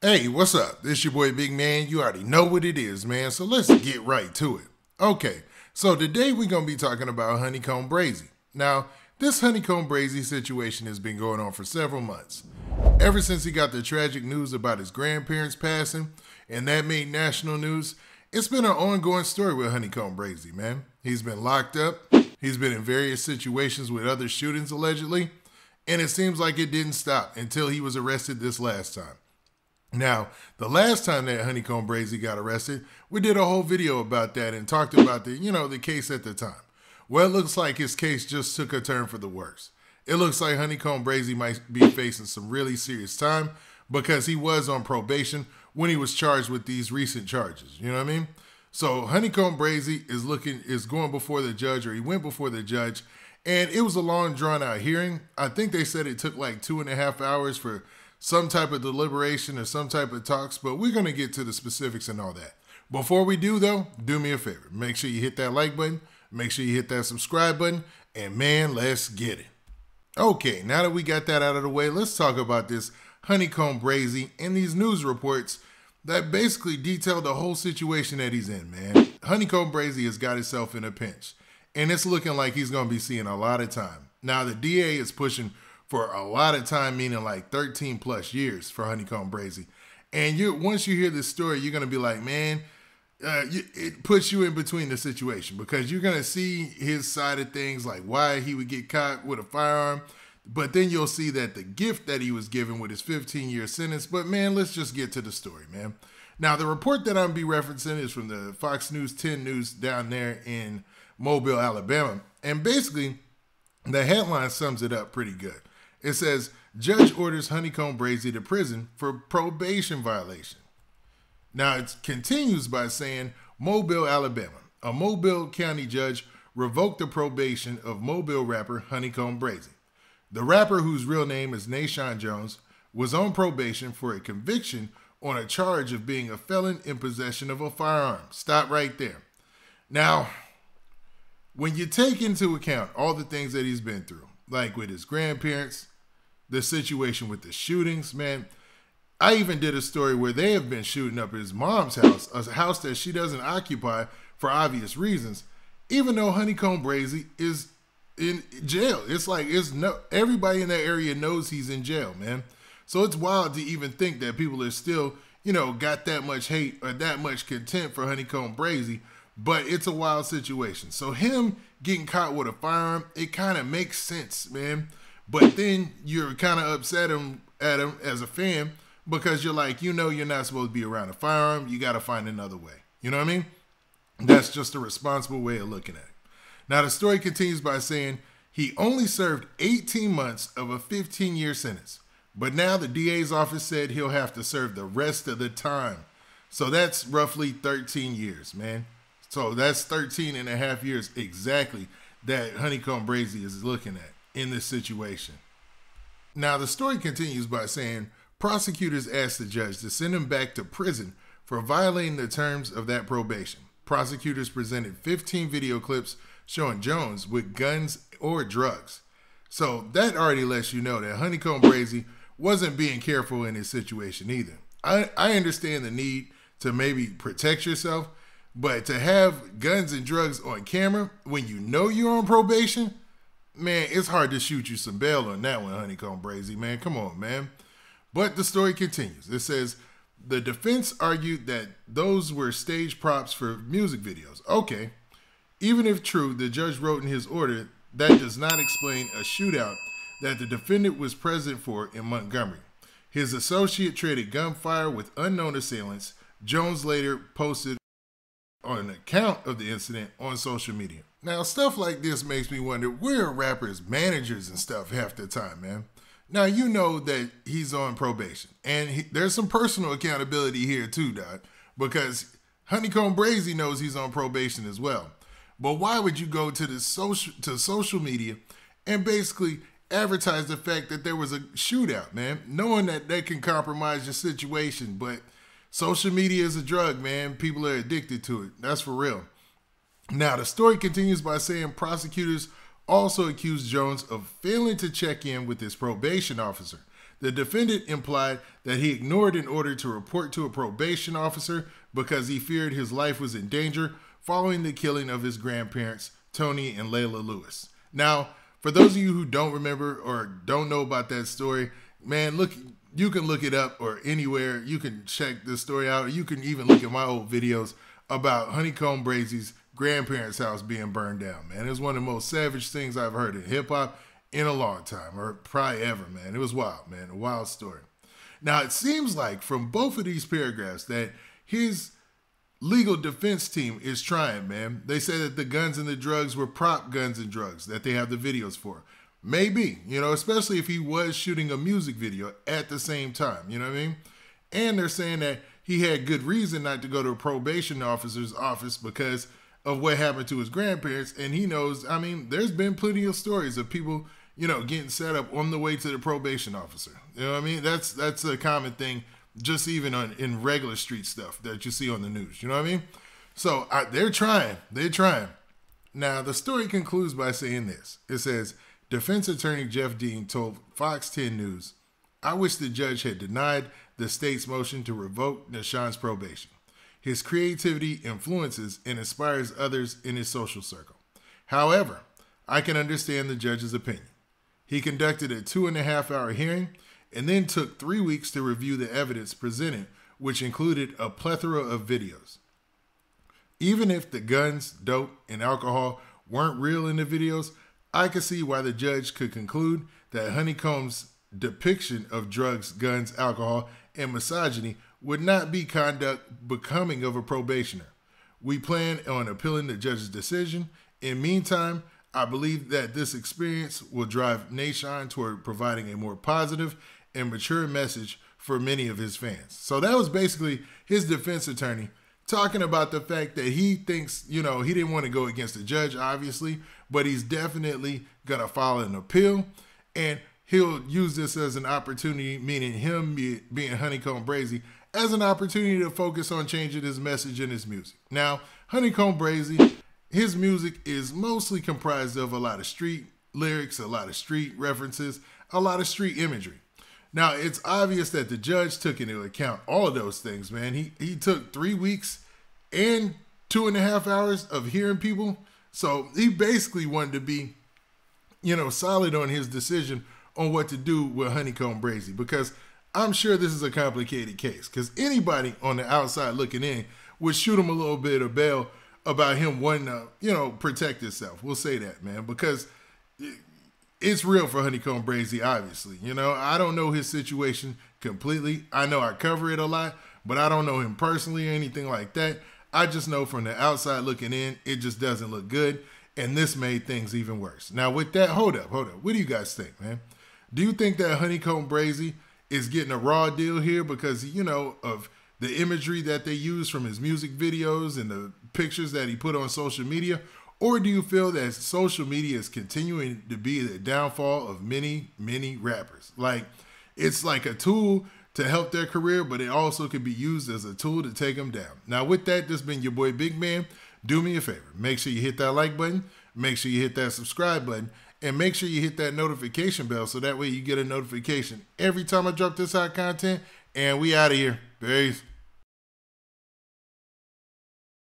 Hey, what's up? This your boy Big Man. You already know what it is, man. So let's get right to it. Okay, so today we're going to be talking about Honeykomb Brazy. Now, this Honeykomb Brazy situation has been going on for several months. Ever since he got the tragic news about his grandparents passing, and that made national news, it's been an ongoing story with Honeykomb Brazy, man. He's been locked up. He's been in various situations with other shootings, allegedly. And it seems like it didn't stop until he was arrested this last time. Now, the last time that Honeykomb Brazy got arrested, we did a whole video about that and talked about the case at the time. Well, it looks like his case just took a turn for the worse. It looks like Honeykomb Brazy might be facing some really serious time because he was on probation when he was charged with these recent charges. You know what I mean? So Honeykomb Brazy is going before the judge, or he went before the judge, and it was a long, drawn-out hearing. I think they said it took like 2.5 hours for some type of deliberation or some type of talks, but we're going to get to the specifics and all that. Before we do, though, do me a favor. Make sure you hit that like button, make sure you hit that subscribe button, and man, let's get it. Okay, now that we got that out of the way, let's talk about this Honeykomb Brazy and these news reports that basically detail the whole situation that he's in, man. Honeykomb Brazy has got himself in a pinch, and it's looking like he's going to be seeing a lot of time. Now, the DA is pushing for a lot of time, meaning like 13 plus years for Honeykomb Brazy. And once you hear this story, you're going to be like, man, it puts you in between the situation because you're going to see his side of things, like why he would get caught with a firearm. But then you'll see that the gift that he was given with his 15-year sentence. But man, let's just get to the story, man. Now, the report that I'm be referencing is from the Fox News 10 News down there in Mobile, Alabama. And basically, the headline sums it up pretty good. It says, judge orders Honeykomb Brazy to prison for probation violation. Now, it continues by saying, Mobile, Alabama. A Mobile County judge revoked the probation of Mobile rapper Honeykomb Brazy. The rapper, whose real name is Nashawn Jones, was on probation for a conviction on a charge of being a felon in possession of a firearm. Stop right there. Now, when you take into account all the things that he's been through, like with his grandparents, the situation with the shootings, man. I even did a story where they have been shooting up his mom's house, a house that she doesn't occupy for obvious reasons, even though Honeykomb Brazy is in jail. It's like everybody in that area knows he's in jail, man. So it's wild to even think that people are still, got that much hate or that much contempt for Honeykomb Brazy, but it's a wild situation. So him getting caught with a firearm, it kind of makes sense, man. But then you're kind of upset at him as a fan because you're like, you're not supposed to be around a firearm. You got to find another way. You know what I mean? That's just a responsible way of looking at it. Now, the story continues by saying he only served 18 months of a 15-year sentence. But now the DA's office said he'll have to serve the rest of the time. So that's roughly 13 years, man. So that's 13 and a half years exactly that Honeykomb Brazy is looking at in this situation. Now, the story continues by saying prosecutors asked the judge to send him back to prison for violating the terms of that probation. Prosecutors presented 15 video clips showing Jones with guns or drugs. So that already lets you know that Honeykomb Brazy wasn't being careful in his situation either. I understand the need to maybe protect yourself, but to have guns and drugs on camera when you know you're on probation, man, it's hard to shoot you some bail on that one, Honeykomb Brazy, man. Come on, man. But the story continues. It says, the defense argued that those were stage props for music videos. Okay. Even if true, the judge wrote in his order, that does not explain a shootout that the defendant was present for in Montgomery. His associate traded gunfire with unknown assailants. Jones later posted on an account of the incident on social media. Now, stuff like this makes me wonder where are rappers' managers and stuff half the time, man. Now, you know that he's on probation, and there's some personal accountability here too, Doc, because Honeykomb Brazy knows he's on probation as well. But why would you go to social media and basically advertise the fact that there was a shootout, man, knowing that that can compromise your situation? But social media is a drug, man. People are addicted to it. That's for real. Now, the story continues by saying prosecutors also accused Jones of failing to check in with his probation officer. The defendant implied that he ignored an order to report to a probation officer because he feared his life was in danger following the killing of his grandparents, Tony and Layla Lewis. Now, for those of you who don't remember or don't know about that story, man, look, you can look it up or anywhere. You can check this story out. Or you can even look at my old videos about Honeykomb Brazy's grandparents' house being burned down, man. It was one of the most savage things I've heard in hip-hop in a long time, or probably ever, man. It was wild, man. A wild story. Now, it seems like from both of these paragraphs that his legal defense team is trying, man. They say that the guns and the drugs were prop guns and drugs that they have the videos for. Maybe, especially if he was shooting a music video at the same time, you know what I mean? And they're saying that he had good reason not to go to a probation officer's office because of what happened to his grandparents. And he knows, there's been plenty of stories of people, getting set up on the way to the probation officer. You know what I mean? That's a common thing, just even in regular street stuff that you see on the news. You know what I mean? So they're trying. They're trying. Now, the story concludes by saying this. It says, defense attorney Jeff Dean told Fox 10 News, "I wish the judge had denied the state's motion to revoke Nashawn's probation. His creativity influences and inspires others in his social circle. However, I can understand the judge's opinion. He conducted a 2.5-hour hearing and then took 3 weeks to review the evidence presented, which included a plethora of videos. Even if the guns, dope, and alcohol weren't real in the videos, I could see why the judge could conclude that Honeykomb's depiction of drugs, guns, alcohol, and misogyny would not be conduct becoming of a probationer. We plan on appealing the judge's decision. In the meantime, I believe that this experience will drive Nashawn toward providing a more positive and mature message for many of his fans." So that was basically his defense attorney talking about the fact that he thinks, he didn't want to go against the judge, obviously, but he's definitely going to file an appeal, and he'll use this as an opportunity, meaning him being Honeykomb Brazy, as an opportunity to focus on changing his message in his music. Now, Honeykomb Brazy, his music is mostly comprised of a lot of street lyrics, a lot of street references, a lot of street imagery. Now, it's obvious that the judge took into account all of those things, man. He took 3 weeks and 2.5 hours of hearing people. So he basically wanted to be, solid on his decision on what to do with Honeykomb Brazy, because I'm sure this is a complicated case, because anybody on the outside looking in would shoot him a little bit of bail about him wanting to, protect himself. We'll say that, man, because it's real for Honeykomb Brazy, obviously. I don't know his situation completely. I know I cover it a lot, but I don't know him personally or anything like that. I just know from the outside looking in, it just doesn't look good, and this made things even worse. Now, with that, hold up. What do you guys think, man? Do you think that Honeykomb Brazy is getting a raw deal here because, of the imagery that they use from his music videos and the pictures that he put on social media? Or do you feel that social media is continuing to be the downfall of many, many rappers? Like, it's like a tool to help their career, but it also could be used as a tool to take them down. Now, with that, this has been your boy Big Man. Do me a favor. Make sure you hit that like button. Make sure you hit that subscribe button. And make sure you hit that notification bell so that way you get a notification every time I drop this hot content. And we out of here. Peace.